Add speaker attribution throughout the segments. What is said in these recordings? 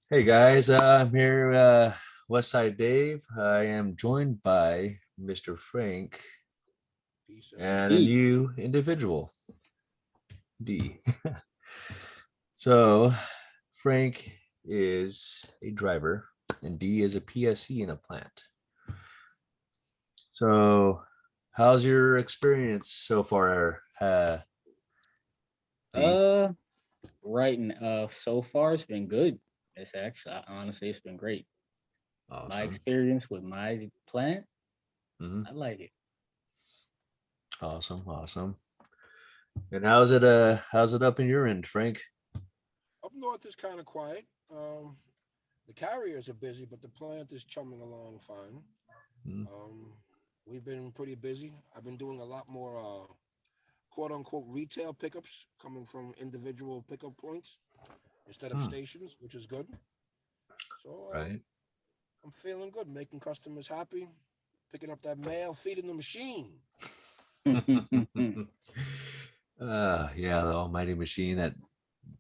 Speaker 1: Hey guys, I'm here, Westside Dave. I am joined by Mr. Frank
Speaker 2: Peace out.
Speaker 1: and a
Speaker 3: E.
Speaker 1: new individual, D. So, Frank is a driver and D is a PSC in a plant. So, how's your experience so far, D?
Speaker 3: Uh, so far it's been good. It's actually honestly it's been great. My
Speaker 1: Awesome.
Speaker 3: experience with my plant,
Speaker 1: Hmm.
Speaker 3: I like it.
Speaker 1: Awesome, awesome. And how's it up in your end, Frank?
Speaker 2: Up north is kind of quiet. The carriers are busy, but the plant is chumming along fine.
Speaker 1: Mm.
Speaker 2: Um, we've been pretty busy. I've been doing a lot more quote unquote retail pickups coming from individual pickup points instead of
Speaker 1: Hmm.
Speaker 2: stations, which is good. So
Speaker 1: Right.
Speaker 2: I'm feeling good, making customers happy, picking up that mail, feeding the machine.
Speaker 1: Yeah, the almighty machine that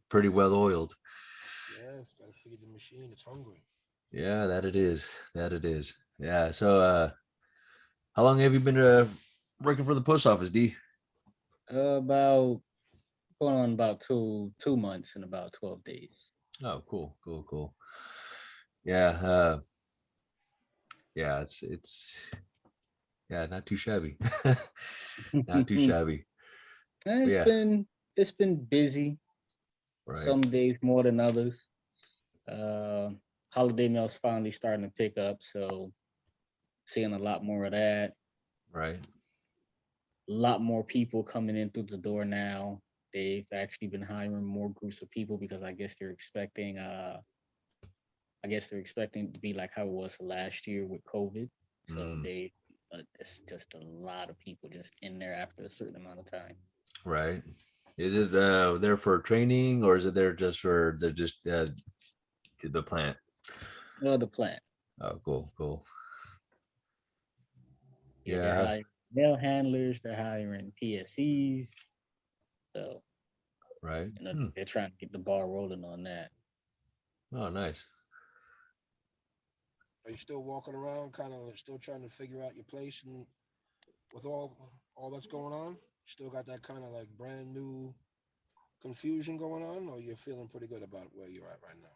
Speaker 1: pretty well oiled.
Speaker 2: Yes, gotta feed the machine. It's hungry.
Speaker 1: Yeah, that it is. That it is. Yeah. So, how long have you been working for the post office, D?
Speaker 3: About going on about two months and about 12 days.
Speaker 1: Oh, cool, cool, cool. Yeah, yeah. It's yeah, not too shabby. Not too shabby. But
Speaker 3: it's
Speaker 1: yeah,
Speaker 3: been it's been busy.
Speaker 1: right,
Speaker 3: Some days more than others. Uh, Holiday mail's finally starting to pick up, so seeing a lot more of that.
Speaker 1: right.
Speaker 3: A lot more people coming in through the door now. They've actually been hiring more groups of people because I guess they're expecting it to be like how it was last year with COVID. So
Speaker 1: Mm,
Speaker 3: it's just a lot of people just in there after a certain amount of time.
Speaker 1: right. Is it there for training or is it there just for the plant?
Speaker 3: Well, the plant,
Speaker 1: Oh, cool, cool.
Speaker 3: yeah, they're
Speaker 1: Yeah,
Speaker 3: hiring mail handlers, they're hiring PSEs. So,
Speaker 1: right. Hmm.
Speaker 3: they're trying to get the ball rolling on that.
Speaker 1: Oh, nice.
Speaker 2: Are you still walking around, kind of still trying to figure out your place and with all that's going on? Still got that kind of like brand new confusion going on, or you're feeling pretty good about where you're at right now?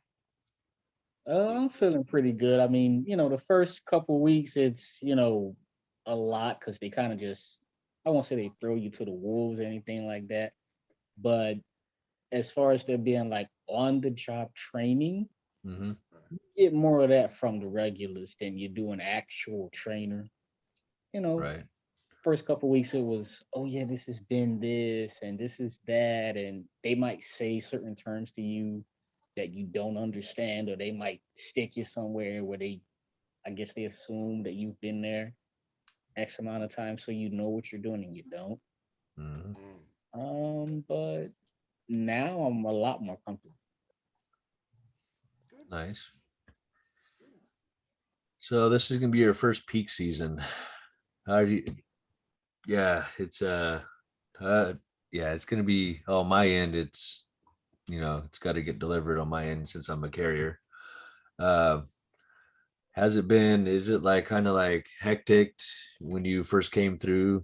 Speaker 2: Yeah.
Speaker 3: I'm feeling pretty good. I mean, the first couple weeks, it's, a lot because they kind of just, I won't say they throw you to the wolves or anything like that. But as far as there being like on the job training,
Speaker 1: Mm-hmm.
Speaker 2: Right.
Speaker 3: you get more of that from the regulars than you do an actual trainer. You know,
Speaker 1: Right.
Speaker 3: first couple weeks it was, oh yeah, this has been this and this is that, and they might say certain terms to you that you don't understand, or they might stick you somewhere where I guess they assume that you've been there X amount of time, so you know what you're doing and you don't.
Speaker 1: Mm-hmm.
Speaker 2: Mm,
Speaker 3: But now I'm a lot more comfortable.
Speaker 2: good.
Speaker 1: Nice. So this is gonna be your first peak season. How do you? Yeah, uh, yeah, it's gonna be on my end. It's got to get delivered on my end since I'm a carrier. Uh, has it been? Is it like kind of like hectic when you first came through?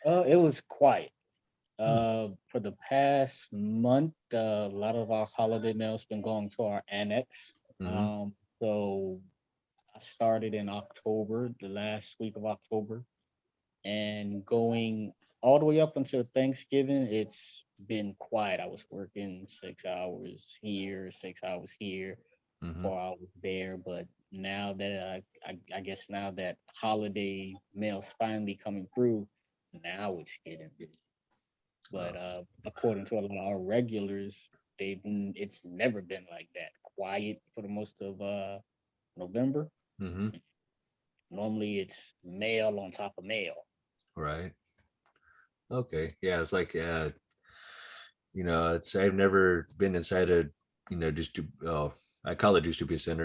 Speaker 3: It was quiet.
Speaker 1: Hmm.
Speaker 3: For the past month, a lot of our holiday mail's been going to our annex.
Speaker 1: Mm-hmm.
Speaker 3: So I started in October, the last week of October, and going all the way up until Thanksgiving, it's been quiet. I was working 6 hours here, 6 hours here,
Speaker 1: Mm-hmm.
Speaker 3: 4 hours there. But now that I guess now that holiday mail's finally coming through, now it's getting busy. But
Speaker 1: Oh.
Speaker 3: according to a lot of our regulars, it's never been like that. Quiet for the most of November.
Speaker 1: Mm-hmm.
Speaker 3: Normally it's mail on top of mail.
Speaker 1: Right. Okay. Yeah. It's like it's I've never been inside a just oh I call it distribution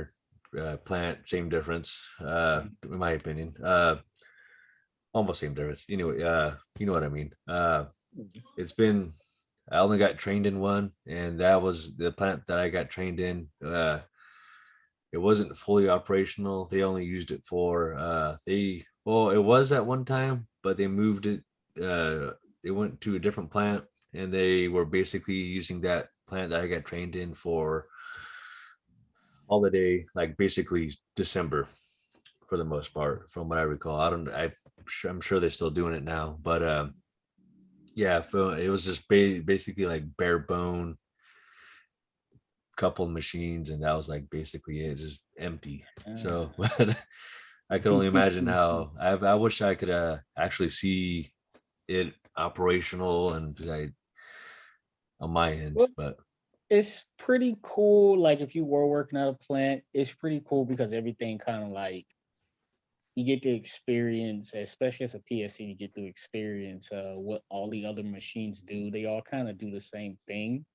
Speaker 1: center plant, same difference in my opinion, almost same difference anyway. You know what I mean.
Speaker 3: Mhm.
Speaker 1: It's been I only got trained in one, and that was the plant that I got trained in. it wasn't fully operational. They only used it for well, it was at one time, but they moved it. They went to a different plant, and they were basically using that plant that I got trained in for holiday, like basically December for the most part, from what I recall. I'm sure they're still doing it now, but yeah, it was just basically like bare bone couple machines, and that was like basically it, just empty. So but I could only imagine how I wish I could actually see it operational and on my end,
Speaker 3: Well,
Speaker 1: but
Speaker 3: it's pretty cool. Like if you were working at a plant, it's pretty cool because everything kind of like you get to experience, especially as a PSC, you get to experience what all the other machines do. They all kind of do the same thing,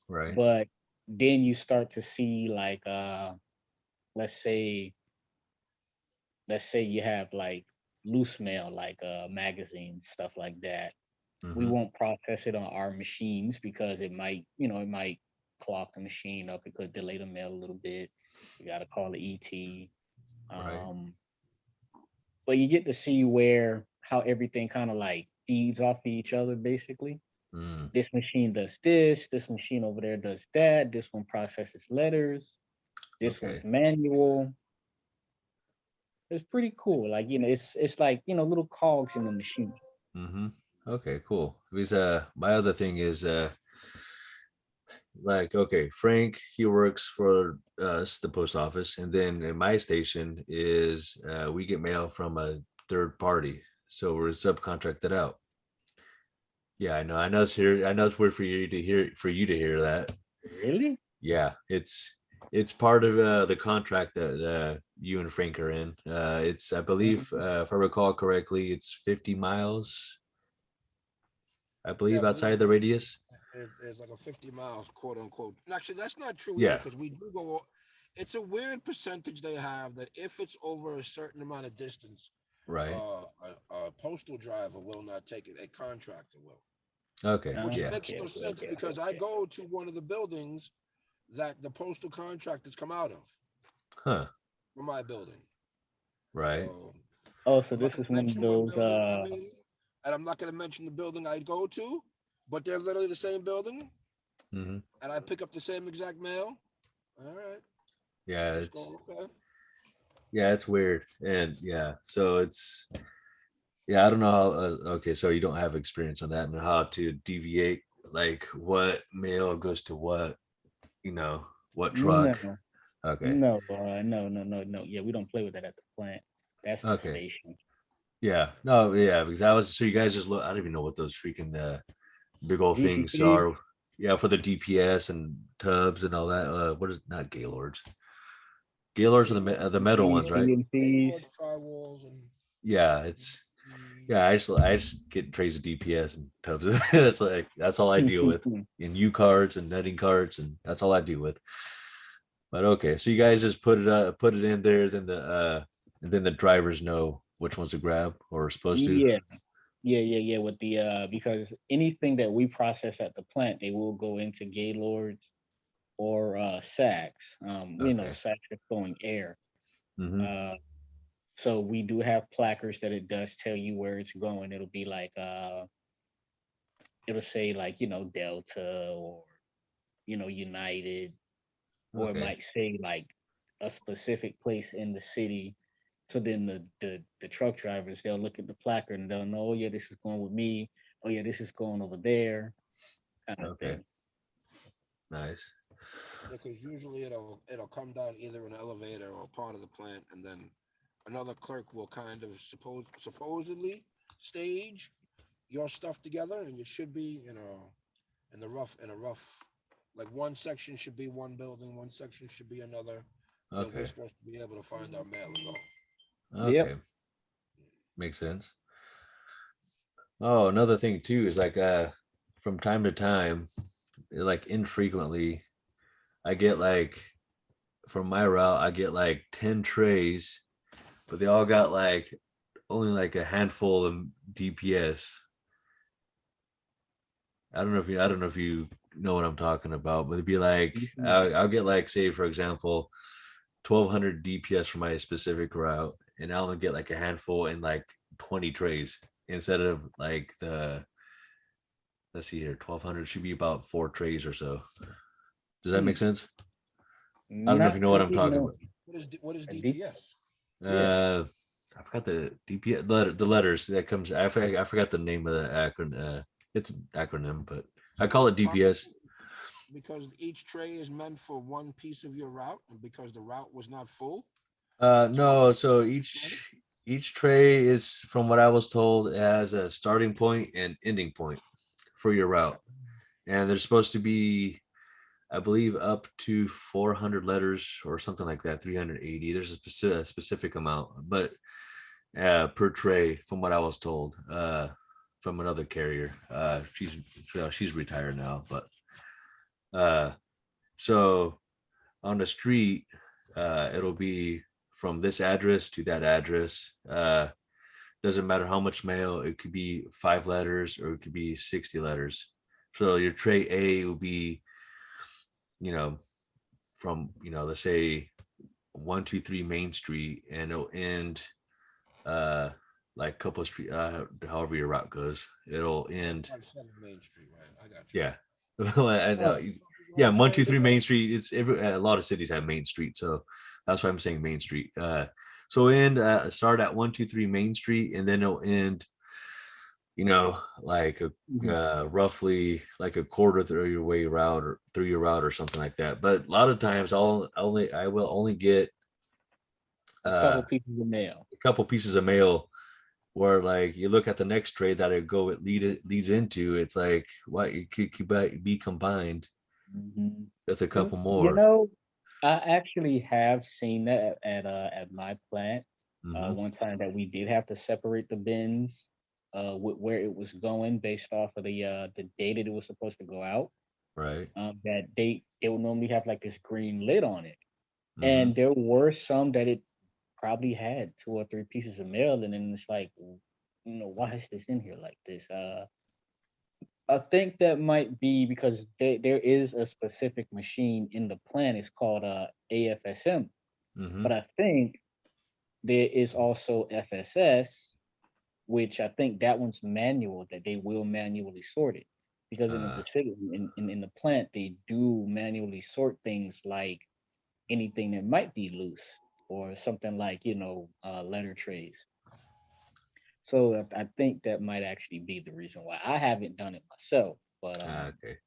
Speaker 1: right.
Speaker 3: but then you start to see like let's say let's say you have like loose mail like magazines, stuff like that. We
Speaker 1: Mm-hmm.
Speaker 3: won't process it on our machines because it might, it might clog the machine up. It could delay the mail a little bit. You got to call the ET.
Speaker 1: Right.
Speaker 3: Um, but you get to see where how everything kind of like feeds off of each other basically.
Speaker 1: Mm,
Speaker 3: This machine does this machine over there does that, this one processes letters, this
Speaker 1: okay.
Speaker 3: one's manual. It's pretty cool. Like, it's like, little cogs in the machine.
Speaker 1: Mm-hmm. Okay, cool. Because my other thing is like, okay, Frank, he works for us, the post office, and then in my station is we get mail from a third party, so we're subcontracted out. Yeah, I know. I know it's here. I know it's weird for you to hear that.
Speaker 3: Really?
Speaker 1: Yeah, it's part of the contract that you and Frank are in. It's, I believe,
Speaker 3: Mhm.
Speaker 1: if I recall correctly, it's 50 miles, I
Speaker 2: Yeah, I
Speaker 1: believe,
Speaker 2: believe
Speaker 1: outside the radius.
Speaker 2: it's like a 50 miles, quote unquote. And actually, that's not true either
Speaker 1: Yeah,
Speaker 2: because we do go. It's a weird percentage they have that if it's over a certain amount of distance,
Speaker 1: right.
Speaker 2: a postal driver will not take it. A contractor will,
Speaker 1: Okay.
Speaker 2: which
Speaker 1: Yeah.
Speaker 2: makes
Speaker 3: Okay,
Speaker 2: no
Speaker 3: okay,
Speaker 2: sense
Speaker 3: okay, okay,
Speaker 2: because I
Speaker 3: okay.
Speaker 2: go to one of the buildings that the postal contractors come out of
Speaker 1: Huh.
Speaker 2: for my building.
Speaker 1: Right.
Speaker 2: So
Speaker 3: Oh, so
Speaker 2: I'm not
Speaker 3: this
Speaker 2: going
Speaker 3: is
Speaker 2: to
Speaker 3: one of
Speaker 2: mention what
Speaker 3: those
Speaker 2: building I'm in, and I'm not going to mention the building I go to, but they're literally the same building,
Speaker 1: Hmm.
Speaker 2: and I pick up the same exact mail. All right,
Speaker 1: Yeah,
Speaker 2: let's
Speaker 1: it's
Speaker 2: go. Okay.
Speaker 1: yeah, it's weird, and yeah, so it's yeah, I don't know how. Okay, so you don't have experience on that and how to deviate, like what mail goes to what truck.
Speaker 3: no,
Speaker 1: Okay.
Speaker 3: no. Yeah, we don't play with that at the plant. That's the
Speaker 1: Okay.
Speaker 3: station.
Speaker 1: Yeah. No. Yeah. Because I was so you guys just look. I don't even know what those freaking big old things
Speaker 3: VPP,
Speaker 1: are. Yeah, for the DPS and tubs and all that. What is not Gaylords? Gaylords are the metal
Speaker 3: VPP,
Speaker 1: ones, right?
Speaker 3: CNCs.
Speaker 2: Gaylord firewalls and
Speaker 1: Yeah. It's yeah. I just get trays of DPS and tubs. That's like that's all I deal with. And U cards and netting cards, and that's all I deal with. But okay, so you guys just put it in there, and then the drivers know which ones to grab or are supposed to.
Speaker 3: Yeah, yeah. With the because anything that we process at the plant, they will go into Gaylords or sacks.
Speaker 1: Okay.
Speaker 3: Sacks are throwing air.
Speaker 1: Mm-hmm.
Speaker 3: Uh, so we do have placards that it does tell you where it's going. It'll be like it'll say like Delta or United, or it
Speaker 1: Okay.
Speaker 3: might say like a specific place in the city. So then the truck drivers, they'll look at the placard and they'll know, oh yeah, this is going with me. Oh yeah, this is going over there, kind of
Speaker 1: Okay.
Speaker 3: thing.
Speaker 1: Nice.
Speaker 2: because usually it'll come down either an elevator or part of the plant, and then another clerk will kind of supposedly stage your stuff together, and it should be in a rough like one section should be one building, one section should be another, where we're
Speaker 1: Okay.
Speaker 2: supposed to be able to find our mail and go.
Speaker 3: Yep.
Speaker 1: Okay. Makes sense. Oh, another thing too is like from time to time, like infrequently, I get like from my route, I get like 10 trays, but they all got like only like a handful of DPS. I don't know if you know what I'm talking about, but it'd be like
Speaker 3: Mhm.
Speaker 1: I'll get like, say for example, 1,200 DPS for my specific route, and I'll only get like a handful in like 20 trays instead of like the, let's see here, 1,200 should be about 4 trays or so. Does that make
Speaker 3: Hmm.
Speaker 1: sense? I don't know if you
Speaker 3: Not
Speaker 1: know
Speaker 3: to
Speaker 1: what I'm
Speaker 3: me,
Speaker 1: talking
Speaker 3: no.
Speaker 1: about.
Speaker 2: What is
Speaker 3: A D-
Speaker 2: DPS?
Speaker 3: yeah.
Speaker 1: I forgot the DPS letter, the letters that comes. I forgot the name of the acronym. It's an acronym, but I call it DPS.
Speaker 2: Because each tray is meant for one piece of your route, and because the route was not full, that's why
Speaker 1: No,
Speaker 2: it's
Speaker 1: so
Speaker 2: started.
Speaker 1: each tray is, from what I was told, it has a starting point and ending point for your route, and there's supposed to be, I believe, up to 400 letters or something like that, 380. There's a specific amount, but per tray, from what I was told, from another carrier. She's retired now, but uh, so on the street, it'll be from this address to that address. Doesn't matter how much mail. It could be 5 letters or it could be 60 letters. So your tray A will be, you know, from, let's say 123 Main Street, and it'll end uh like a couple of street, however your route goes. It'll end,
Speaker 2: 157 Main Street, right? I got you.
Speaker 1: yeah. I know.
Speaker 3: Oh,
Speaker 1: Yeah, one two
Speaker 2: Trying to
Speaker 1: three
Speaker 2: get
Speaker 1: Main Street. It's a lot of cities have Main Street, so that's why I'm saying Main Street. So end start at 123 Main Street, and then it'll end, like a
Speaker 3: mhm.
Speaker 1: roughly like a quarter through your way route or through your route or something like that. But a lot of times I will only get
Speaker 3: A
Speaker 1: uh,
Speaker 3: couple pieces of mail.
Speaker 1: a couple pieces of mail, where like you look at the next trade that it leads into, it's like what it could be combined
Speaker 3: Mhm.
Speaker 1: with a couple
Speaker 3: You
Speaker 1: more.
Speaker 3: know, I actually have seen that at my plant.
Speaker 1: Hmm.
Speaker 3: One time that we did have to separate the bins with where it was going based off of the date that it was supposed to go out.
Speaker 1: Right.
Speaker 3: That they would normally have like this green lid on it,
Speaker 1: Hmm.
Speaker 3: and there were some that it probably had 2 or 3 pieces of mail, and then it's like, why is this in here like this? I think that might be because there is a specific machine in the plan. It's called AFSM,
Speaker 1: Hmm.
Speaker 3: but I think there is also FSS, which I think that one's manual. That they will manually sort it because in the
Speaker 1: uh
Speaker 3: facility in the plant they do manually sort things like anything that might be loose or something like letter trays. So I think that might actually be the reason why I haven't done it myself, but
Speaker 1: okay.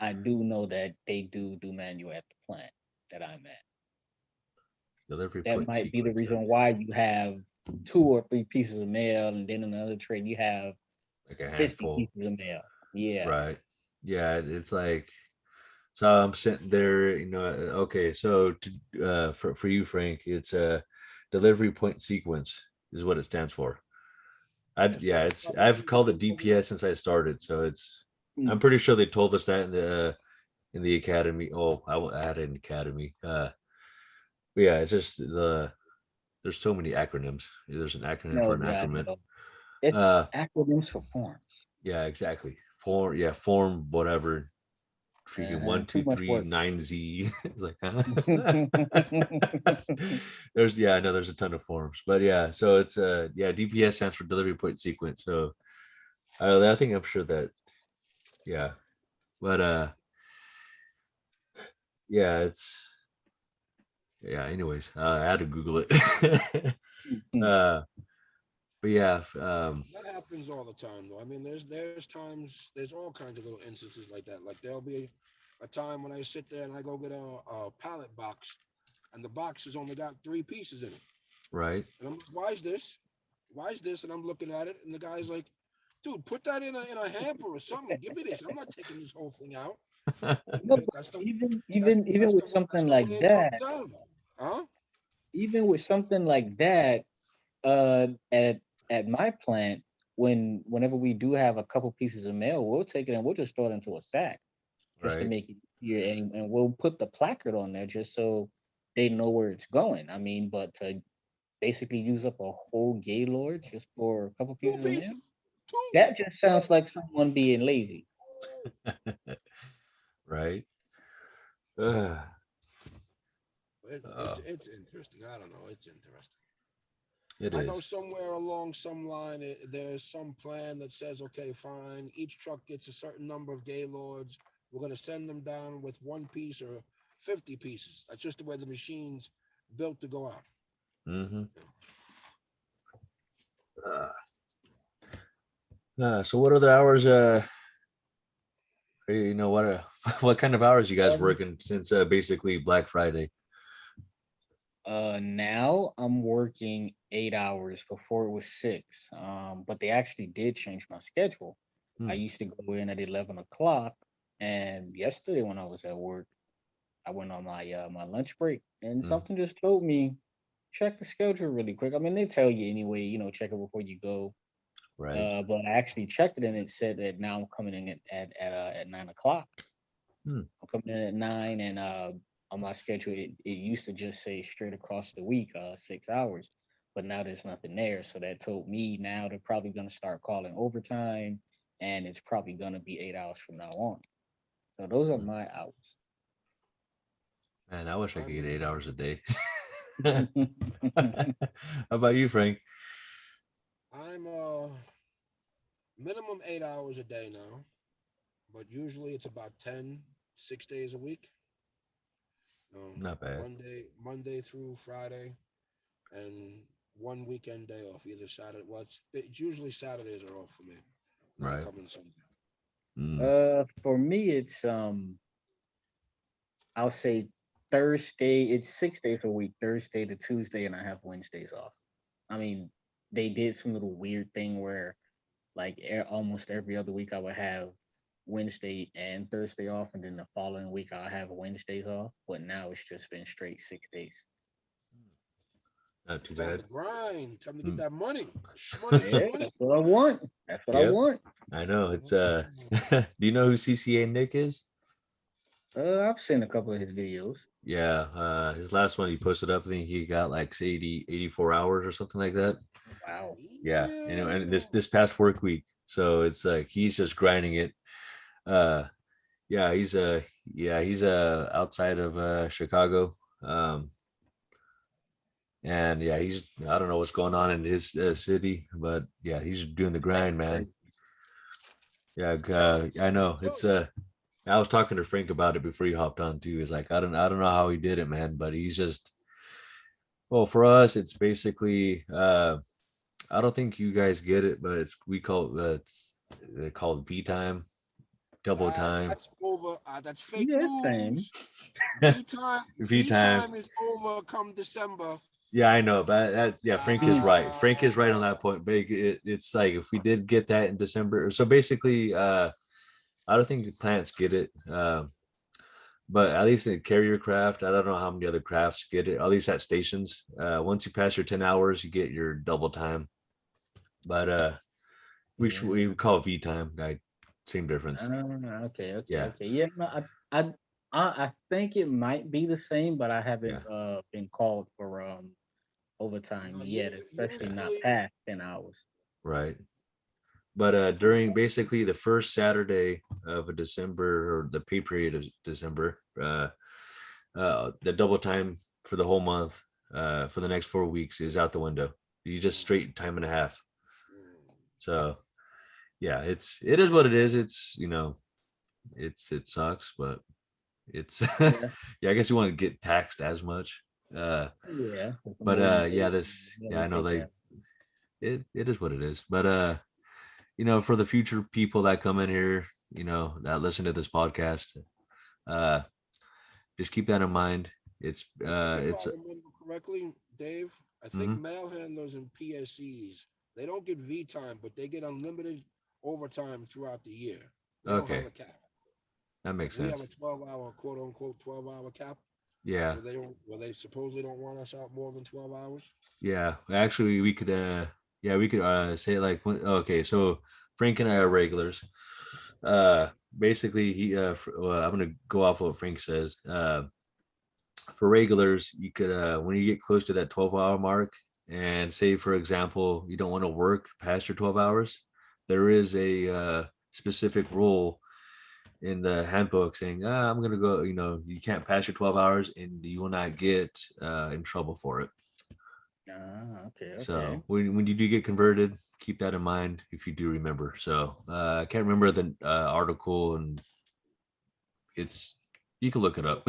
Speaker 3: I do know that they do manual at the plant that I'm at.
Speaker 1: Delivery
Speaker 3: That
Speaker 1: point
Speaker 3: might be the
Speaker 1: sequence.
Speaker 3: reason
Speaker 1: Okay.
Speaker 3: why you have 2 or 3 pieces of mail, and then in another trade you have
Speaker 1: Like a
Speaker 3: 50
Speaker 1: handful.
Speaker 3: pieces of mail. Yeah.
Speaker 1: Right. Yeah, it's like, so I'm sitting there, okay, so for you, Frank, it's a delivery point sequence is what it stands for.
Speaker 2: Yeah, so
Speaker 1: Yeah,
Speaker 2: it's
Speaker 1: it's I've
Speaker 2: probably
Speaker 1: called it
Speaker 2: delivery.
Speaker 1: DPS since I started, so I'm
Speaker 3: Mm.
Speaker 1: pretty sure they told us that in the academy. Oh, I had an academy. But yeah, it's just there's so many acronyms. There's an acronym for
Speaker 3: No,
Speaker 1: an
Speaker 3: yeah, I
Speaker 1: acronym.
Speaker 3: know. It's
Speaker 1: Uh,
Speaker 3: acronyms for forms.
Speaker 1: yeah, exactly. Form whatever. Freaking one
Speaker 3: Too
Speaker 1: two
Speaker 3: much
Speaker 1: three
Speaker 3: work.
Speaker 1: nine Z. It's like, huh? I know there's a ton of forms, but yeah. So it's yeah, DPS stands for delivery point sequence. So I think I'm sure that, yeah, but yeah, it's, yeah. Anyways, I had to Google it. uh, but yeah,
Speaker 2: That happens all the time, though. I mean, there's times, there's all kinds of little instances like that. Like there'll be a time when I sit there and I go get a pallet box, and the box has only got 3 pieces in it,
Speaker 1: right.
Speaker 2: and I'm like, why is this? Why is this? And I'm looking at it, and the guy's like, dude, put that in a hamper or something. Give me this. I'm not taking this whole thing out.
Speaker 3: No, but
Speaker 2: That's the
Speaker 3: even
Speaker 2: that's
Speaker 3: even even
Speaker 2: that's
Speaker 3: with
Speaker 2: that's
Speaker 3: something
Speaker 2: the way
Speaker 3: like
Speaker 2: it comes
Speaker 3: that,
Speaker 2: down. Huh?
Speaker 3: even with something like that, uh, at at my plant, whenever we do have a couple pieces of mail, we'll take it and we'll just throw it into a sack just to
Speaker 1: Right.
Speaker 3: make it easier, and we'll put the placard on there just so they know where it's going. I mean, but to basically use up a whole Gaylord just for a couple
Speaker 2: Two
Speaker 3: pieces of mail,
Speaker 2: pieces. Two.
Speaker 3: that just sounds like someone being lazy.
Speaker 1: Right. Uh,
Speaker 2: It's interesting. I don't know. It's interesting.
Speaker 1: It
Speaker 2: I know
Speaker 1: is.
Speaker 2: somewhere along some line there's some plan that says, okay, fine, each truck gets a certain number of Gaylords. We're going to send them down with one piece or 50 pieces. That's just the way the machine's built to go out.
Speaker 1: Mm-hmm. So what other hours? You know what? What kind of hours you guys
Speaker 3: Um,
Speaker 1: working since basically Black Friday?
Speaker 3: Now I'm working 8 hours. Before it was six. But they actually did change my schedule. I
Speaker 1: Hmm.
Speaker 3: used to go in at 11 o'clock, and yesterday when I was at work, I went on my lunch break, and
Speaker 1: Hmm.
Speaker 3: something just told me check the schedule really quick. I mean, they tell you anyway, check it before you go.
Speaker 1: Right.
Speaker 3: But I actually checked it, and it said that now I'm coming in at 9 o'clock.
Speaker 1: Hmm.
Speaker 3: I'm coming in at 9, and on my schedule, it used to just say straight across the week, 6 hours, but now there's nothing there. So that told me now they're probably gonna start calling overtime, and it's probably gonna be 8 hours from now on. So those are
Speaker 1: Hmm.
Speaker 3: my hours.
Speaker 1: Man, I wish I could
Speaker 2: I'm
Speaker 1: get 8 hours a day. How about you, Frank?
Speaker 2: I'm minimum 8 hours a day now, but usually it's about 10, 6 days a week. Um,
Speaker 1: Not bad.
Speaker 2: Monday through Friday, and one weekend day off, either Saturday. Well, it's usually Saturdays are off for me. And then I
Speaker 1: Right.
Speaker 2: come in Sunday.
Speaker 1: Mm.
Speaker 3: For me, it's I'll say Thursday. It's 6 days a week, Thursday to Tuesday, and I have Wednesdays off. I mean, they did some little weird thing where, like, almost every other week I would have Wednesday and Thursday off, and then the following week I'll have Wednesdays off. But now it's just been straight 6 days.
Speaker 1: Not
Speaker 2: It's
Speaker 1: too
Speaker 2: time
Speaker 1: bad.
Speaker 2: to grind. Time to get
Speaker 1: Mm.
Speaker 2: that money. Shmoney,
Speaker 3: Yeah,
Speaker 2: shmoney.
Speaker 3: that's what I want. That's what I
Speaker 1: Yep,
Speaker 3: want.
Speaker 1: I know. It's do you know who CCA Nick is?
Speaker 3: I've seen a couple of his videos.
Speaker 1: Yeah, his last one he posted up, I think he got like 84 hours or something like that.
Speaker 3: Wow.
Speaker 1: Yeah, and
Speaker 2: Yeah.
Speaker 1: this past work week. So it's like he's just grinding it. Uh yeah, he's outside of Chicago. Um and yeah, he's I don't know what's going on in his city, but yeah, he's doing the
Speaker 3: That's
Speaker 1: grind, man.
Speaker 3: crazy.
Speaker 1: Yeah, I know.
Speaker 2: Yo,
Speaker 1: It's I was talking to Frank about it before he hopped on too. He's like, I don't know how he did it, man, but he's just well, for us, it's basically I don't think you guys get it, but we call it's they call it V time, double time.
Speaker 2: that's over. That's fake
Speaker 3: Yeah, same.
Speaker 2: news. V time.
Speaker 1: V
Speaker 2: V
Speaker 1: time.
Speaker 2: time is over come December.
Speaker 1: Yeah, I know, but yeah, Frank is right. Frank is right on
Speaker 2: Uh,
Speaker 1: that point. But it's like if we did get that in December, so basically, I don't think the plants get it. But at least in carrier craft, I don't know how many other crafts get it. At least at stations, once you pass your 10 hours, you get your double time. But we
Speaker 3: Yeah.
Speaker 1: call it V time. Same difference.
Speaker 3: Okay, okay,
Speaker 1: Yeah,
Speaker 3: okay. Yeah, no, I think it might be the same, but I
Speaker 1: yeah,
Speaker 3: haven't been called for overtime yet, especially not
Speaker 2: usually,
Speaker 3: past 10 hours.
Speaker 1: right. But
Speaker 2: for
Speaker 1: during basically the first Saturday of a December or the pay period of December, the double time for the whole month for the next 4 weeks is out the window. You just straight time and a half. So yeah, it is what it is. It's it sucks, but it's
Speaker 3: Yeah,
Speaker 1: yeah. I guess you want to get taxed as much. Uh,
Speaker 3: yeah. The
Speaker 1: but
Speaker 3: more you
Speaker 1: yeah,
Speaker 3: make,
Speaker 1: yeah,
Speaker 3: they
Speaker 1: I know
Speaker 3: take that.
Speaker 1: it is what it is. But for the future people that come in here, that listen to this podcast, uh, just keep that in mind.
Speaker 2: I think if I
Speaker 1: It's
Speaker 2: remember correctly, Dave, I think
Speaker 1: mhm.
Speaker 2: mail handlers and PSCs, they don't get V time, but they get unlimited overtime throughout the year. They don't have
Speaker 1: Okay,
Speaker 2: a cap.
Speaker 1: that
Speaker 2: Like
Speaker 1: makes
Speaker 2: we have
Speaker 1: sense.
Speaker 2: a 12-hour quote unquote 12-hour cap
Speaker 1: Yeah,
Speaker 2: where they supposedly don't want us out more than 12 hours.
Speaker 1: yeah. Actually, we could we could say like okay, so Frank and I are regulars. Basically, I'm gonna go off what Frank says. For regulars, you could when you get close to that 12-hour mark, and say for example you don't want to work past your 12 hours, there is a specific rule in the handbook saying, I'm gonna go, you can't pass your 12 hours and you will not get in trouble for it.
Speaker 3: Okay, okay.
Speaker 1: So when you do get converted, keep that in mind if you do remember. So I can't remember the article, and it's, you can look it up.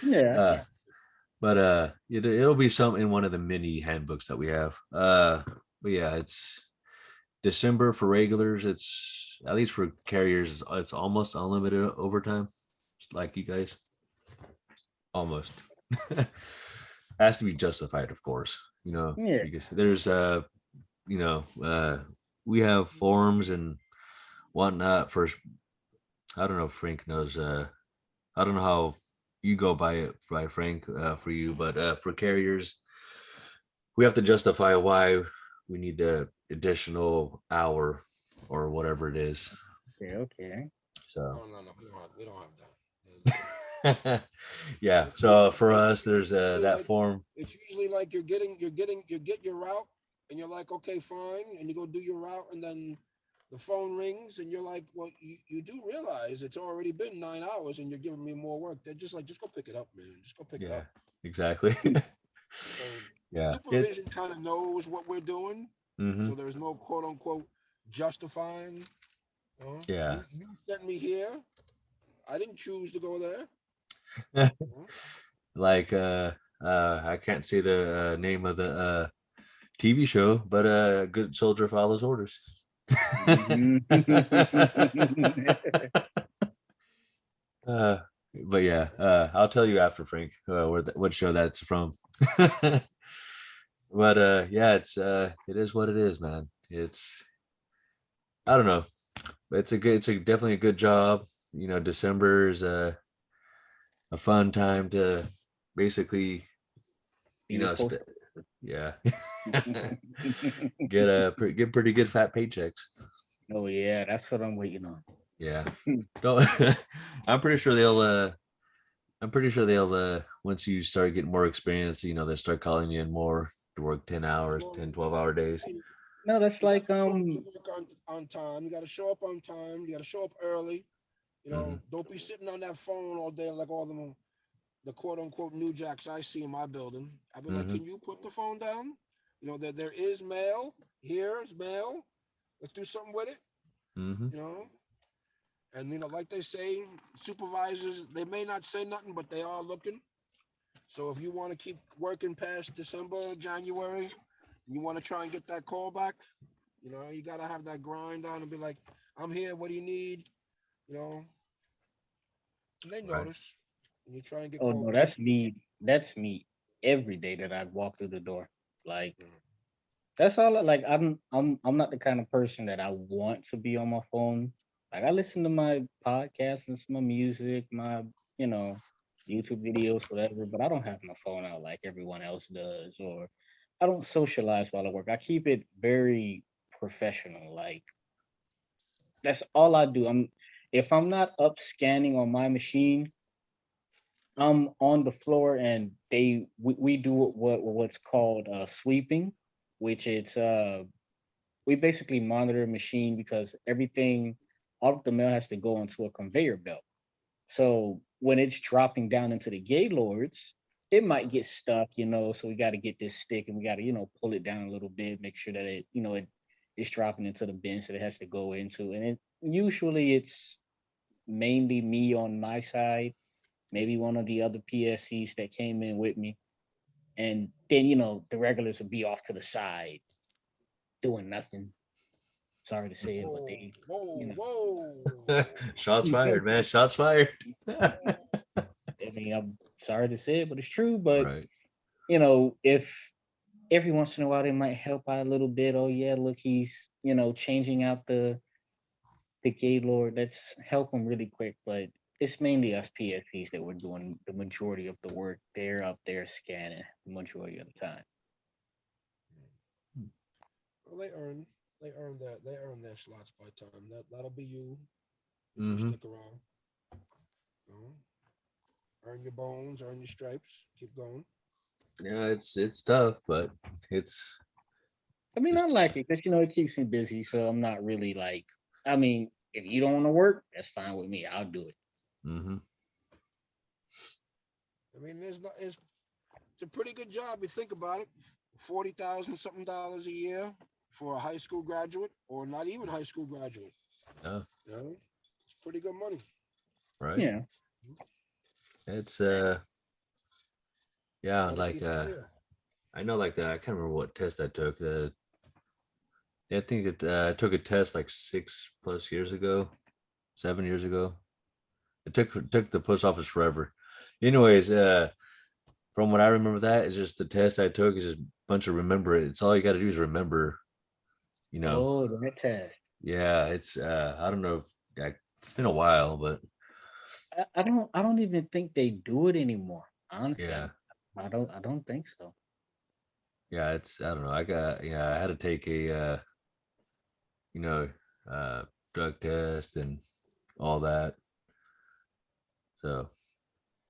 Speaker 3: Yeah,
Speaker 1: uh,
Speaker 3: yeah.
Speaker 1: but it'll be some in one of the mini handbooks that we have. But yeah, it's December for regulars. It's at least for carriers. It's almost unlimited overtime, like you guys. Almost. Has to be justified, of course.
Speaker 3: Yeah.
Speaker 1: Because there's you know, we have forums and whatnot for. I don't know if Frank knows. I don't know how you go by it by Frank for you, but for carriers, we have to justify why we need the additional hour or whatever it is.
Speaker 3: Okay, okay.
Speaker 1: So
Speaker 2: Oh no, no, we don't have that.
Speaker 1: yeah.
Speaker 2: It's,
Speaker 1: So for
Speaker 2: it's
Speaker 1: us, there's
Speaker 2: usually
Speaker 1: that
Speaker 2: like
Speaker 1: form.
Speaker 2: it's usually like you get your route and you're like, okay, fine, and you go do your route, and then the phone rings and you're like, well, you do realize it's already been 9 hours and you're giving me more work. They're just like, just go pick it up, man. Just go pick it
Speaker 1: Yeah,
Speaker 2: up.
Speaker 1: exactly.
Speaker 2: So
Speaker 1: Yeah.
Speaker 2: supervision kind of knows what we're doing,
Speaker 1: Hmm.
Speaker 2: so there's no quote unquote justifying. You know?
Speaker 1: Yeah.
Speaker 2: You sent me here. I didn't choose to go there.
Speaker 1: Like I can't say the name of the TV show, but a good soldier follows orders.
Speaker 3: Mhm.
Speaker 1: uh, but yeah, I'll tell you after, Frank, what show that's from. But yeah, it is what it is, man. It's, I don't know. It's definitely a good job. December is a fun time to basically,
Speaker 3: Be a post.
Speaker 1: yeah, get pretty good fat paychecks.
Speaker 3: Oh yeah, that's what I'm waiting on.
Speaker 1: Yeah. Don't I'm pretty sure they'll once you start getting more experience, they'll start calling you in more to work 10
Speaker 2: As
Speaker 1: hours,
Speaker 2: long
Speaker 1: 10, 12-hour days.
Speaker 2: and
Speaker 3: No, that's
Speaker 2: you got
Speaker 3: like
Speaker 2: to show up to work on time. You got to show up on time. You got to show up early.
Speaker 1: Hmm.
Speaker 2: Don't be sitting on that phone all day like all the quote unquote new jacks I see in my building. I'd be like,
Speaker 1: Hmm.
Speaker 2: can you put the phone down? There is mail. Here's mail. Let's do something with it.
Speaker 1: Hmm.
Speaker 2: You know, and like they say, supervisors they may not say nothing, but they are looking. So if you want to keep working past December, January, you want to try and get that call back, you got to have that grind on and be like, I'm here. What do you need? You know, and they
Speaker 1: Right.
Speaker 2: notice, and you try and get
Speaker 3: oh
Speaker 2: called
Speaker 3: no,
Speaker 2: back.
Speaker 3: that's me. That's me every day that I walk through the door. Like
Speaker 2: Mm.
Speaker 3: that's all. Like I'm not the kind of person that I want to be on my phone. Like I listen to my podcasts, listen to my music, my you know YouTube videos, whatever. But I don't have my phone out like everyone else does, or I don't socialize while I work. I keep it very professional. Like that's all I do. If I'm not up scanning on my machine, I'm on the floor and we do what's called sweeping, which it's we basically monitor a machine because everything all of the mail has to go onto a conveyor belt. So when it's dropping down into the gaylords, it might get stuck, so we got to get this stick and we got to, pull it down a little bit, make sure that it's dropping into the bins that it has to go into. And usually it's mainly me on my side, maybe one of the other PSCs that came in with me. And then, the regulars would be off to the side doing nothing. Sorry to say it, but
Speaker 2: Whoa,
Speaker 3: they, you
Speaker 2: whoa,
Speaker 3: know,
Speaker 2: whoa.
Speaker 1: Shots fired, man. Shots fired.
Speaker 3: I mean, I'm sorry to say it, but it's true. But,
Speaker 1: Right.
Speaker 3: if every once in a while they might help out a little bit, oh, yeah, look, he's, changing out the Gaylord, let's help him really quick. But it's mainly us PSPs that we're doing the majority of the work. They're up there scanning the majority of the time.
Speaker 2: Well, they earn their slots by time. That'll be you if you
Speaker 1: Hmm.
Speaker 2: stick around. You know? Earn your bones, earn your stripes. Keep going.
Speaker 1: Yeah, it's tough, but it's
Speaker 3: I mean, I
Speaker 1: just
Speaker 3: like it because it keeps me busy. So I'm not really like. I mean, If you don't want to work, that's fine with me. I'll do it.
Speaker 1: Mm-hmm.
Speaker 2: I mean, it's a pretty good job. You think about it, 40,000 something dollars a year for a high school graduate, or not even high school graduate.
Speaker 1: Yeah.
Speaker 2: You know, it's pretty good money.
Speaker 1: Right.
Speaker 3: Yeah.
Speaker 1: It's
Speaker 2: Gotta
Speaker 1: like
Speaker 2: keep it real.
Speaker 1: I know like that. I can't remember what test I took. I think I took a test like 6+ years ago, 7 years ago. It took the post office forever. Anyways, from what I remember, that is just the test I took is just a bunch of remember it. It's all you got to do is remember. You know,
Speaker 3: Oh, that test.
Speaker 1: yeah. It's I don't know. It's been a while, but
Speaker 3: I don't even think they do it anymore. Honestly,
Speaker 1: yeah,
Speaker 3: I don't think so.
Speaker 1: yeah. It's I don't know. I had to take a you know uh drug test and all that. So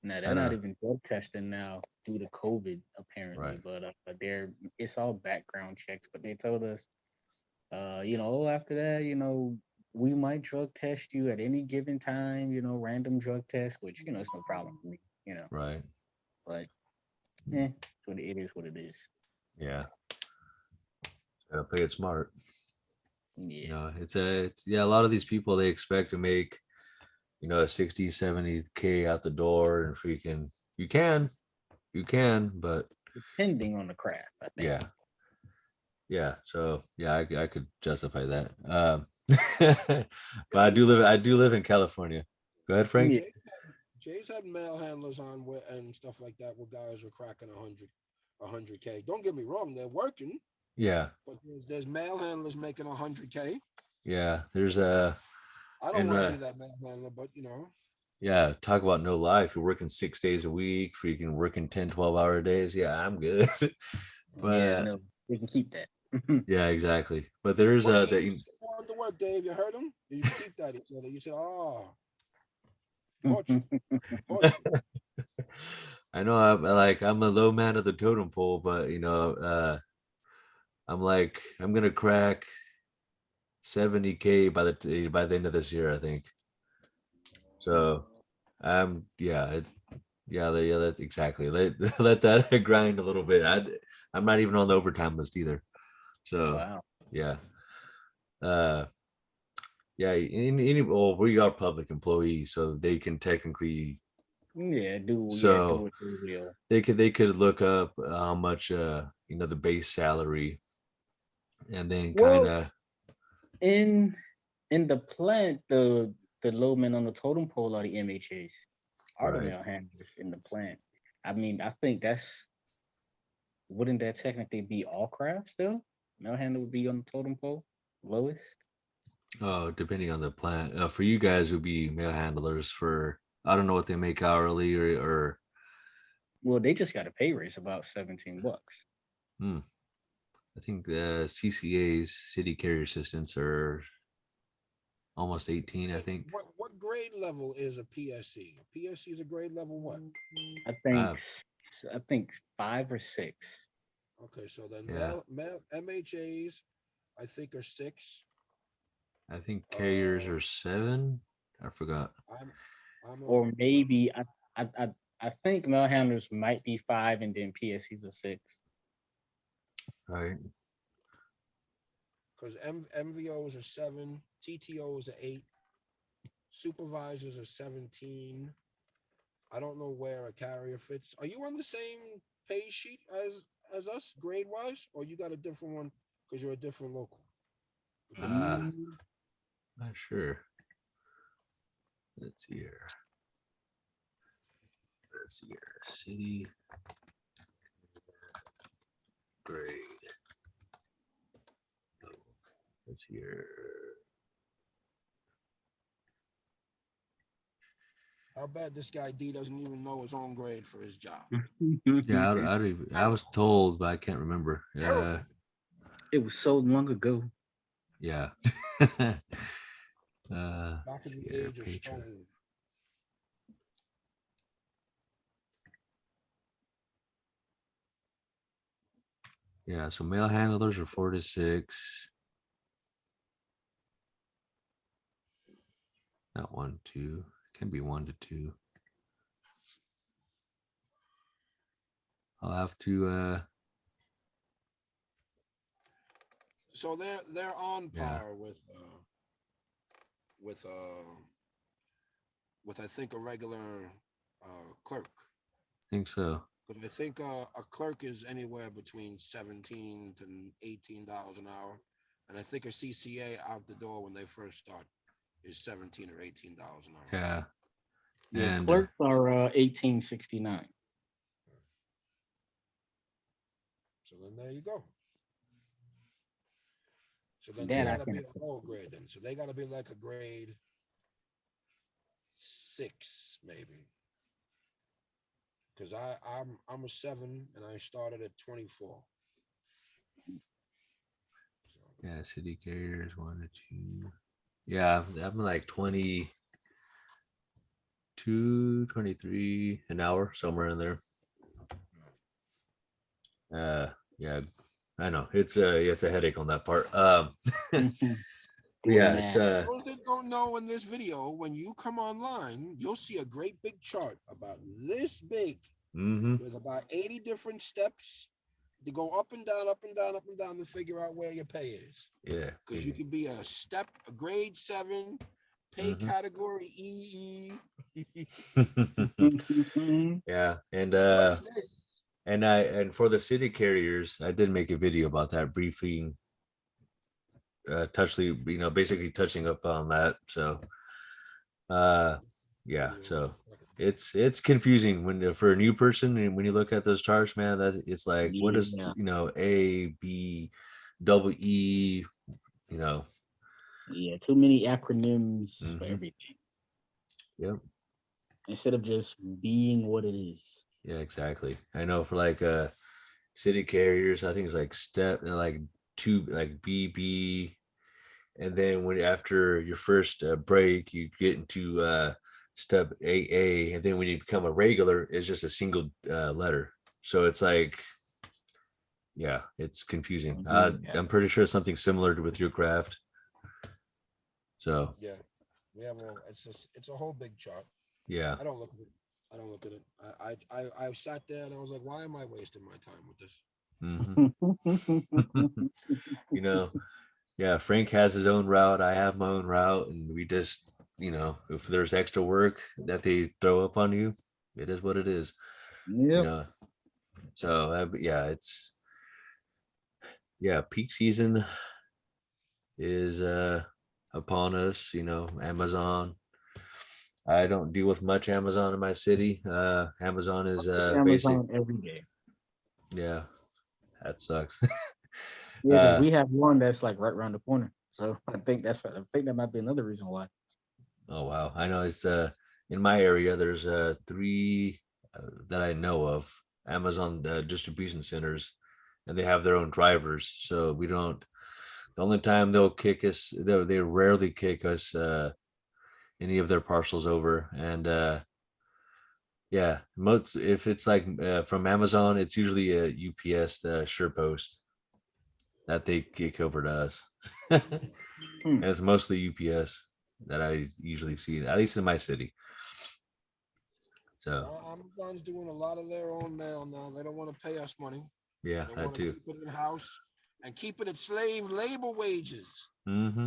Speaker 3: Now
Speaker 1: I
Speaker 3: they're
Speaker 1: don't
Speaker 3: not
Speaker 1: know.
Speaker 3: even drug testing now due to COVID apparently,
Speaker 1: Right.
Speaker 3: but they're it's all background checks. But they told us, after that, we might drug test you at any given time. Random drug test, which it's no problem for me.
Speaker 1: Right.
Speaker 3: But it is what it is.
Speaker 1: Yeah. Gotta play it smart.
Speaker 3: Yeah.
Speaker 1: It's yeah, a lot of these people they expect to make, 60, 70K out the door and freaking you can, but
Speaker 3: Depending on the craft, I think.
Speaker 1: yeah. Yeah. So yeah, I could justify that. But
Speaker 2: Jay's
Speaker 1: I do live in California. Go ahead, Frank.
Speaker 3: Yeah.
Speaker 2: Jay, Jay's had mail handlers on and stuff like that where guys were cracking 100K. Don't get me wrong, they're working,
Speaker 1: Yeah.
Speaker 2: but there's mail handlers making 100K.
Speaker 1: Yeah. There's
Speaker 2: I don't
Speaker 1: and
Speaker 2: want to be that mail handler, but
Speaker 1: yeah, talk about no life. You're working 6 days a week, freaking working 10, 12 hour days. Yeah, I'm good. But
Speaker 3: Yeah, no, we can keep that.
Speaker 1: yeah, exactly. But there's
Speaker 2: what Dave
Speaker 1: the
Speaker 2: used to want to work, Dave? You heard him? You can keep that. You said, oh, caught you, caught you.
Speaker 1: I know I'm a low man of the totem pole, but I'm gonna crack 70K by the end of this year, I think. So yeah, that exactly. Let that grind a little bit. I'm not even on the overtime list either. So
Speaker 3: Wow.
Speaker 1: yeah. Uh yeah, well, we are public employees, so they can technically
Speaker 3: Yeah, do
Speaker 1: so
Speaker 3: what they will.
Speaker 1: they could look up how much the base salary and then kind
Speaker 3: Well,
Speaker 1: of
Speaker 3: in in the plant, the low men on the totem pole are the MHAs, are the
Speaker 1: right.
Speaker 3: mail handlers in the plant. I mean, I think wouldn't that technically be all craft still? Mail handler would be on the totem pole, lowest.
Speaker 1: Oh, depending on the plant. For you guys would be mail handlers for I don't know what they make hourly or
Speaker 3: Well, they just got a pay raise about $17.
Speaker 1: hmm, I think the CCAs, city carrier assistants, are almost 18, I
Speaker 2: So
Speaker 1: think.
Speaker 2: what grade level is a PSC? A PSC is a grade level what?
Speaker 3: I think
Speaker 1: Uh,
Speaker 3: I think 5 or 6.
Speaker 2: Okay, so then
Speaker 1: yeah,
Speaker 2: mail MHAs I think are 6.
Speaker 1: I think carriers
Speaker 2: Uh,
Speaker 1: are 7. I forgot.
Speaker 2: I'm I'm a
Speaker 3: Or maybe I think mail handlers might be 5 and then PSCs are 6.
Speaker 1: Right.
Speaker 2: because MVOs are 7, TTOs are 8, supervisors are 17. I don't know where a carrier fits. Are you on the same pay sheet as us grade wise, or you got a different one because you're a different local, a different
Speaker 1: Uh,
Speaker 2: grade?
Speaker 3: Mm,
Speaker 1: not sure. Let's see here. Let's see here. City grade. Let's see here.
Speaker 2: How bad this guy D doesn't even know his own grade for his job.
Speaker 1: Yeah, I was
Speaker 2: Terrible.
Speaker 1: told, but I can't remember.
Speaker 2: Terrible.
Speaker 3: It was so long ago.
Speaker 1: Yeah.
Speaker 2: Back
Speaker 1: Let's
Speaker 2: in
Speaker 1: see
Speaker 2: the
Speaker 1: here.
Speaker 2: age of
Speaker 1: Patron.
Speaker 2: stone.
Speaker 1: Yeah, so mail handlers are 4 to 6. Not 1, 2. It can be 1 to 2. I'll have to.
Speaker 2: So they're on
Speaker 1: Yeah.
Speaker 2: par with I think a regular clerk.
Speaker 1: I think so.
Speaker 2: But I think a clerk is anywhere between $17 to $18 an hour, and I think a CCA out the door when they first start is $17 or $18 an hour.
Speaker 1: Yeah.
Speaker 3: Yeah,
Speaker 1: And
Speaker 3: clerks are 1869.
Speaker 2: So then there you go. So then
Speaker 3: That
Speaker 2: they
Speaker 3: I
Speaker 2: gotta
Speaker 3: can
Speaker 2: be a low grade then. So they gotta be like a grade 6 maybe. Because I'm a 7 and I started at 24. So,
Speaker 1: yeah, city carriers 1 to 2. Yeah, I'm like 22, 23 an hour, somewhere in there. Yeah, I know it's a headache on that part.
Speaker 3: doing
Speaker 1: Yeah, it's
Speaker 3: math.
Speaker 2: those that don't know, in this video, when you come online, you'll see a great big chart about this big
Speaker 1: mm-hmm.
Speaker 2: with about 80 different steps to go up and down, up and down, up and down to figure out where your pay is.
Speaker 1: Yeah.
Speaker 2: Because you could be a grade 7, pay
Speaker 1: Mhm.
Speaker 2: category EE.
Speaker 1: Yeah, and
Speaker 2: What is this?
Speaker 1: and for the city carriers, I did make a video about that briefing, basically touching up on that. So, yeah, so it's confusing when for a new person, and when you look at those charts, man, that it's like what is
Speaker 3: Yeah.
Speaker 1: A, B, double E, you know.
Speaker 3: Yeah, too many acronyms for
Speaker 1: Mhm.
Speaker 3: everything.
Speaker 1: Yep.
Speaker 3: Instead of just being what it is.
Speaker 1: Yeah, exactly. I know for like city carriers, I think it's like step like 2, like BB, and then when after your first break, you get into step AA, and then when you become a regular, it's just a single letter. So it's like, yeah, it's confusing.
Speaker 3: Yeah.
Speaker 1: I'm pretty sure it's something similar to with your craft. So
Speaker 2: Yeah, we have it's a whole big chart.
Speaker 1: yeah.
Speaker 2: I don't look at it. I don't look at it. I sat there and I was like, why am I wasting my time with this?
Speaker 1: Hmm. You know, yeah, Frank has his own route. I have my own route, and we just, if there's extra work that they throw up on you, it is what it is. You
Speaker 3: Yep.
Speaker 1: know, so yeah, peak season is upon us. Amazon. I don't deal with much Amazon in my city. Amazon is basic.
Speaker 3: Amazon every day.
Speaker 1: Yeah, that sucks.
Speaker 3: Yeah, because
Speaker 1: uh,
Speaker 3: we have one that's like right around the corner. So I think that might be another reason why.
Speaker 1: oh wow, I know it's in my area. There's 3 that I know of Amazon distribution centers, and they have their own drivers. So we don't. The only time they'll kick us, they rarely kick us any of their parcels over, and yeah, most if it's like from Amazon, it's usually a UPS SurePost that they kick over to us. And
Speaker 3: Hmm.
Speaker 1: it's mostly UPS that I usually see, at least in my city. So
Speaker 2: Amazon's doing a lot of their own mail now. They don't want to pay us money.
Speaker 1: yeah,
Speaker 2: They
Speaker 1: that
Speaker 2: want to
Speaker 1: too.
Speaker 2: keep it in house and keep it at slave labor wages.
Speaker 1: Mm-hmm.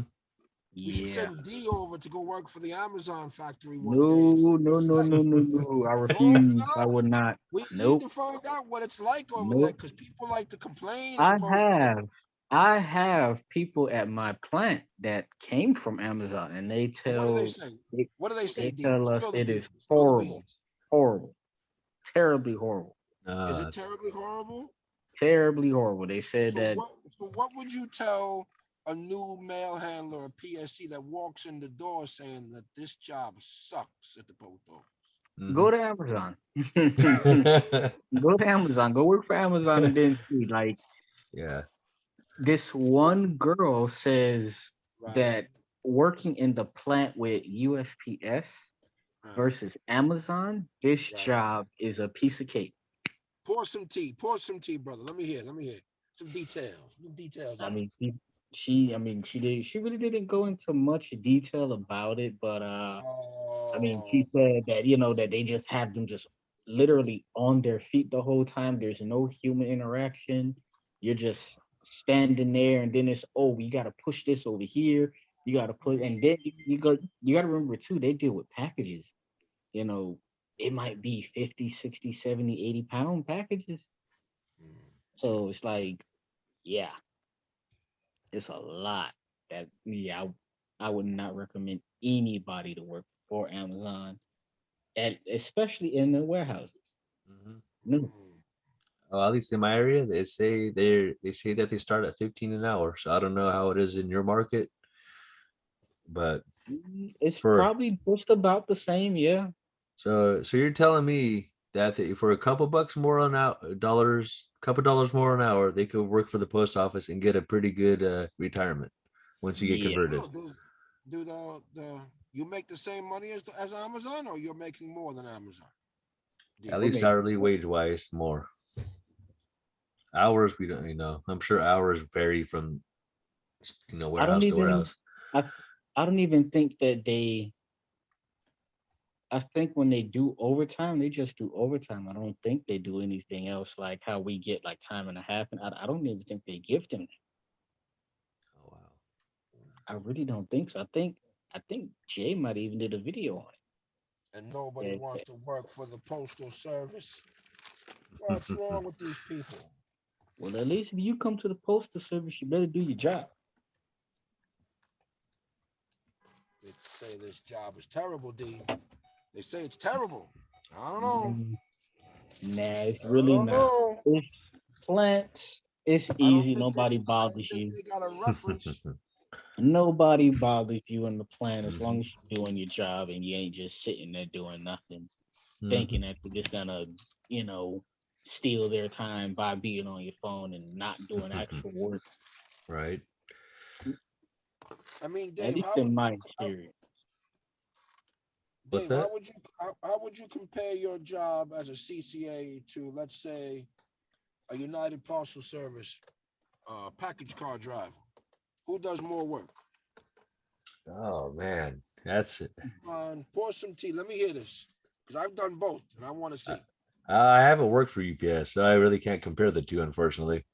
Speaker 2: We should
Speaker 3: Yeah.
Speaker 2: send D over to go work for the Amazon factory one day and see
Speaker 3: No,
Speaker 2: what
Speaker 3: no,
Speaker 2: it's
Speaker 3: no,
Speaker 2: like.
Speaker 3: no, no, no. I
Speaker 2: Oh
Speaker 3: refuse. I
Speaker 2: no,
Speaker 3: would not.
Speaker 2: we need
Speaker 3: Nope.
Speaker 2: to find out what it's like over there
Speaker 3: Nope.
Speaker 2: because people like to complain at the
Speaker 3: I
Speaker 2: post office.
Speaker 3: have. I have people at my plant that came from Amazon, and
Speaker 2: And what do they say?
Speaker 3: they,
Speaker 2: What do they say,
Speaker 3: they
Speaker 2: D?
Speaker 3: tell us
Speaker 2: Spill the
Speaker 3: it
Speaker 2: beans.
Speaker 3: is
Speaker 2: Spill the
Speaker 3: horrible,
Speaker 2: beans.
Speaker 3: horrible, terribly horrible,
Speaker 2: Is it
Speaker 1: It's
Speaker 2: terribly horrible?
Speaker 3: terribly horrible. They said
Speaker 2: So
Speaker 3: that
Speaker 2: what would you tell a new mail handler or PSC that walks in the door saying that this job sucks at the post office?
Speaker 1: mm-hmm.
Speaker 3: go to Amazon. Go to Amazon. Go work for Amazon and then see. Like
Speaker 1: Yeah.
Speaker 3: this one girl says
Speaker 2: Right.
Speaker 3: that working in the plant with USPS versus Amazon, this
Speaker 2: Right.
Speaker 3: job is a piece of cake.
Speaker 2: Pour some tea. Pour some tea, brother. Let me hear. Some details. Some details
Speaker 3: I
Speaker 2: on it.
Speaker 3: mean, She really didn't go into much detail about it, but
Speaker 2: Oh,
Speaker 3: she said that that they just have them just literally on their feet the whole time. There's no human interaction. You're just standing there, and then it's, oh, you got to push this over here. You got to put, and then you got to remember too. They deal with packages. You know, it might be 50, 60, 70, 80 pound packages.
Speaker 2: mm,
Speaker 3: So it's like, yeah, it's a lot. That yeah, I would not recommend anybody to work for Amazon, and especially in the warehouses.
Speaker 1: Mhm.
Speaker 3: No.
Speaker 2: mm.
Speaker 1: Oh, at least in my area, they say that they start at 15 an hour. So I don't know how it is in your market, but
Speaker 3: It's
Speaker 1: for
Speaker 3: probably just about the same, yeah.
Speaker 1: so you're telling me that for a couple bucks more on out dollars, couple dollars more an hour, they could work for the post office and get a pretty good retirement once you get
Speaker 3: Yeah.
Speaker 1: converted.
Speaker 2: Oh, do the you make the same money as Amazon, or you're making more than Amazon?
Speaker 1: At
Speaker 2: D.
Speaker 3: We're
Speaker 1: least
Speaker 3: making
Speaker 1: hourly wage wise, more hours. We don't, I'm sure hours vary from
Speaker 3: I don't
Speaker 1: warehouse to
Speaker 3: even
Speaker 1: warehouse.
Speaker 3: I I don't even think that I think when they do overtime, they just do overtime. I don't think they do anything else like how we get like time and a half, and I don't even think they give them.
Speaker 1: Oh wow.
Speaker 3: I really don't think so. I think Jay might even did a video on
Speaker 2: And nobody
Speaker 3: it.
Speaker 2: wants to work for the postal service. What's wrong with these people?
Speaker 3: Well, at least if you come to the postal service, you better do your job.
Speaker 2: They say this job is terrible, D. They say it's terrible. I don't know.
Speaker 3: Mm, Nah, it's
Speaker 2: I
Speaker 3: really
Speaker 2: don't
Speaker 3: not.
Speaker 2: know.
Speaker 3: It's plants. It's
Speaker 2: I don't
Speaker 3: easy.
Speaker 2: think they.
Speaker 3: Nobody
Speaker 2: I don't
Speaker 3: bothers
Speaker 2: think
Speaker 3: you.
Speaker 2: they got a reference.
Speaker 3: Nobody bothers you in the plant as long
Speaker 1: Mhm,
Speaker 3: as you're doing your job and you ain't just sitting there doing nothing, thinking
Speaker 1: mhm.
Speaker 3: that you're just gonna, you know, steal their time by being on your phone and not doing actual work.
Speaker 1: Right.
Speaker 2: I mean,
Speaker 3: At
Speaker 2: Dave,
Speaker 3: least
Speaker 2: how
Speaker 3: in
Speaker 2: would
Speaker 3: my
Speaker 2: you?
Speaker 3: experience.
Speaker 1: What's
Speaker 2: Dave, how
Speaker 1: that?
Speaker 2: would you? How would you compare your job as a CCA to, let's say, a United Parcel Service package car driver? Who does more work?
Speaker 1: Oh man, that's it.
Speaker 2: Pour some tea. Let me hear this, because I've done both, and I want to
Speaker 1: I,
Speaker 2: see.
Speaker 1: I haven't worked for UPS, so I really can't compare the two, unfortunately.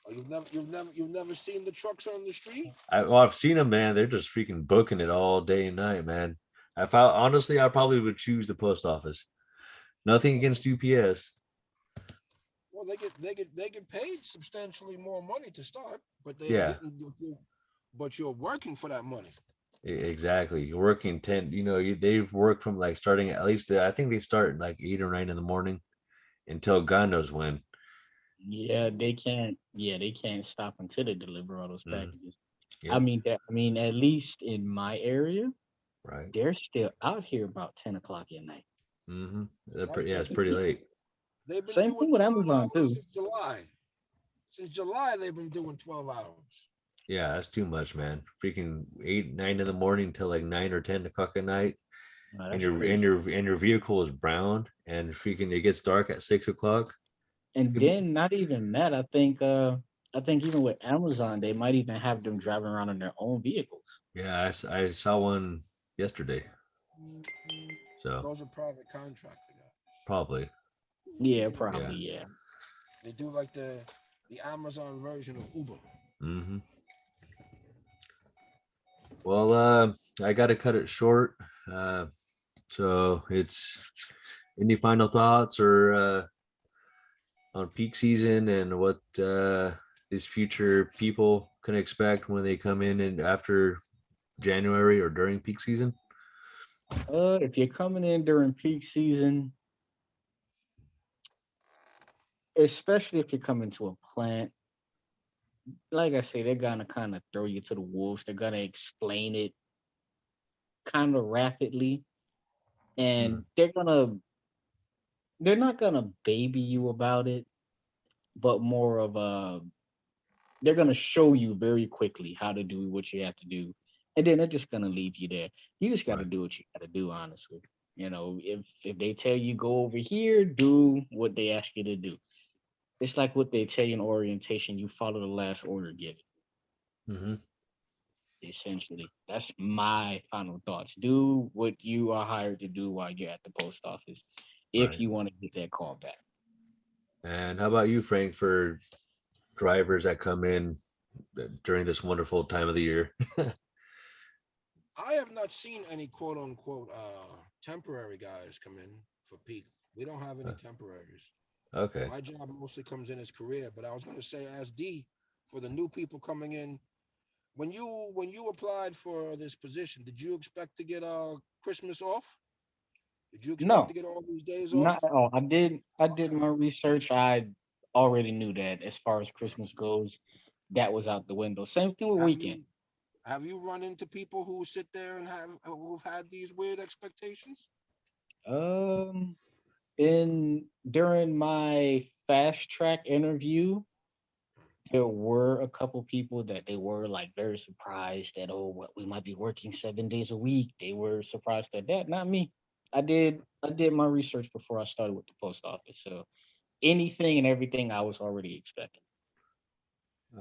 Speaker 2: Oh, you've never seen the trucks on the street?
Speaker 1: I've seen them, man. They're just freaking booking it all day and night, man. Honestly, I probably would choose the post office. Nothing against UPS.
Speaker 2: Well, they get paid substantially more money to start, but they're
Speaker 1: Yeah,
Speaker 2: getting, but you're working for that money.
Speaker 1: exactly. You're working 10. They've worked from like starting at least. I think they start like 8 or 9 in the morning until God knows when.
Speaker 3: Yeah, they can't. Yeah, they can't stop until they deliver all those
Speaker 1: Mm,
Speaker 3: packages.
Speaker 1: yep.
Speaker 3: At least in my area,
Speaker 1: Right.
Speaker 3: they're still out here about 10 o'clock at night.
Speaker 1: Mm-hmm.
Speaker 2: Right?
Speaker 1: Yeah,
Speaker 2: They've
Speaker 1: it's
Speaker 2: been
Speaker 1: pretty
Speaker 2: doing
Speaker 1: late.
Speaker 2: they've been
Speaker 3: Same
Speaker 2: doing
Speaker 3: thing with
Speaker 2: 12
Speaker 3: Amazon
Speaker 2: hours
Speaker 3: too.
Speaker 2: since July. Since July, they've been doing 12 hours.
Speaker 1: Yeah, that's too much, man. Freaking 8, 9 in the morning till like 9 or 10 o'clock at night,
Speaker 3: No,
Speaker 1: and
Speaker 3: that's
Speaker 1: your and
Speaker 3: crazy.
Speaker 1: your and your vehicle is brown, and freaking it gets dark at 6 o'clock.
Speaker 3: And
Speaker 1: Could be,
Speaker 3: then not even that, I think even with Amazon, they might even have them driving around in their own vehicles.
Speaker 1: yeah, I saw one yesterday, so
Speaker 2: Those are private contractor guys.
Speaker 1: probably,
Speaker 3: Yeah,
Speaker 1: yeah.
Speaker 3: probably, yeah.
Speaker 2: They do like the Amazon version of Uber.
Speaker 1: Hmm. Well, I got to cut it short. Uh, so it's any final thoughts or on peak season and what these future people can expect when they come in and after January or during peak season?
Speaker 3: If you're coming in during peak season, especially if you're coming to a plant, like I say, they're gonna kind of throw you to the wolves. They're gonna explain it kind of rapidly,
Speaker 1: Mm,
Speaker 3: and they're not gonna baby you about it, but more of a they're gonna show you very quickly how to do what you have to do, and then they're just gonna leave you there. You just got to
Speaker 1: right.
Speaker 3: do what you got to do, honestly. If they tell you go over here, do what they ask you to do. It's like what they tell you in orientation. You follow the last order given.
Speaker 1: Hmm.
Speaker 3: Essentially. That's my final thoughts. Do what you are hired to do while you're at the post office if
Speaker 1: Right.
Speaker 3: you want to get that call back.
Speaker 1: And how about you, Frank, for drivers that come in during this wonderful time of the year?
Speaker 2: I have not seen any quote unquote temporary guys come in for peak. We don't have any temporaries.
Speaker 1: Okay.
Speaker 2: My job mostly comes in as career, but I was gonna say as D for the new people coming in. When you applied for this position, did you expect to get Christmas off? Did you expect
Speaker 3: No,
Speaker 2: to get all these days
Speaker 3: not
Speaker 2: off?
Speaker 3: at all. I did
Speaker 2: Okay.
Speaker 3: my research. I already knew that as far as Christmas goes, that was out the window. Same thing with
Speaker 2: Have
Speaker 3: weekend.
Speaker 2: you run into people who sit there and who've had these weird expectations?
Speaker 3: Um in during my fast track interview, there were a couple people that they were like very surprised that, oh, what, we might be working 7 days a week. They were surprised at that. Not me. I did my research before I started with the post office. So anything and everything I was already expecting.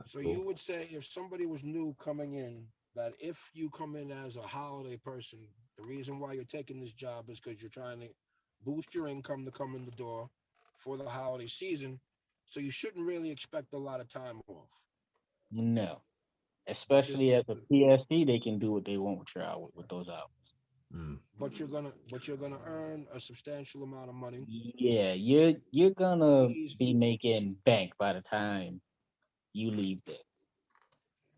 Speaker 2: So
Speaker 1: Cool.
Speaker 2: you would say if somebody was new coming in, that if you come in as a holiday person, the reason why you're taking this job is because you're trying to boost your income to come in the door for the holiday season. So you shouldn't really expect a lot of time off.
Speaker 3: No.
Speaker 2: But this,
Speaker 3: Especially as a PSC, they can do what they want with your hour with those hours.
Speaker 1: Mm.
Speaker 2: but you're gonna earn a substantial amount of money.
Speaker 3: Yeah, you're gonna be
Speaker 2: Easy.
Speaker 3: making bank by the time you leave there.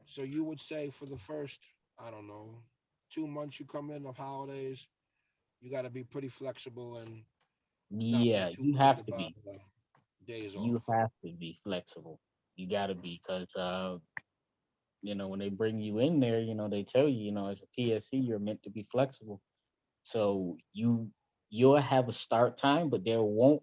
Speaker 2: So you would say for the first, I don't know, 2 months you come in of holidays, you got to be pretty flexible and not be
Speaker 3: Yeah,
Speaker 2: too
Speaker 3: you
Speaker 2: worried
Speaker 3: have to
Speaker 2: about
Speaker 3: be.
Speaker 2: days
Speaker 3: You
Speaker 2: off.
Speaker 3: have to be flexible. You gotta be because when they bring you in there, they tell you, as a PSC, you're meant to be flexible. So you'll have a start time, but there won't